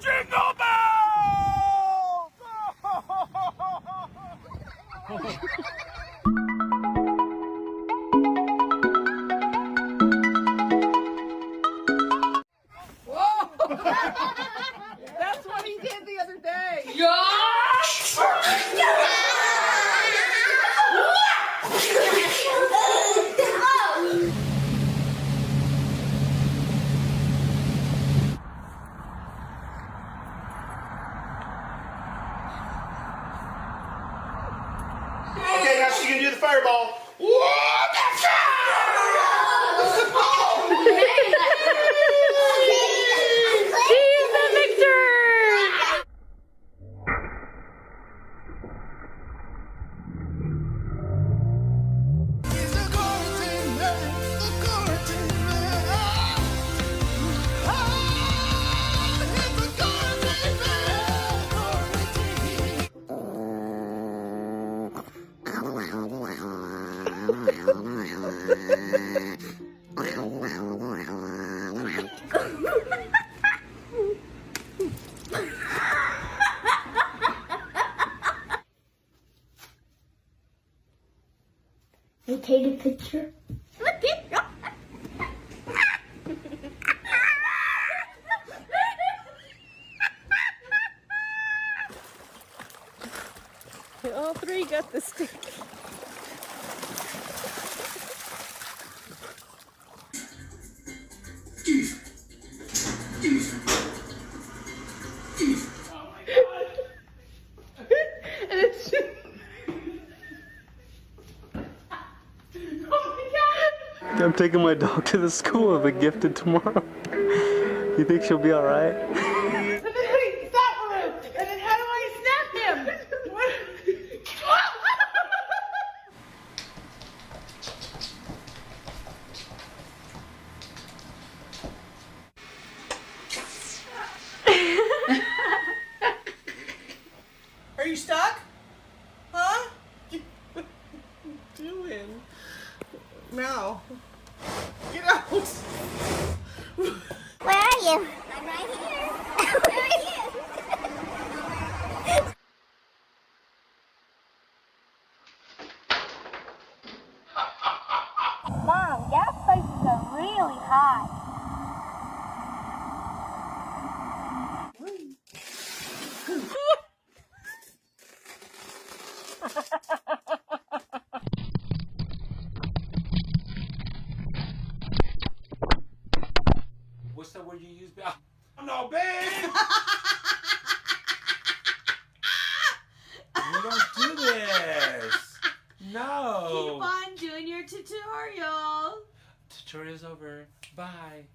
Jingle bells! Whoa! That's what he did the other day. Okay, now she can do the fireball. She's the victor! I take a picture. All three got the stick. I'm taking my dog to the school of the gifted tomorrow. You think she'll be all right? And then stop, Maru. And then how do I snap him? Are you stuck? Huh? What are you doing? Now. Get out. Where are you? I'm right here. Where are you? Mom, gas prices are really high. What's that word you use? I'm not big! You don't do this! No! Keep on doing your tutorial. Tutorial's over. Bye.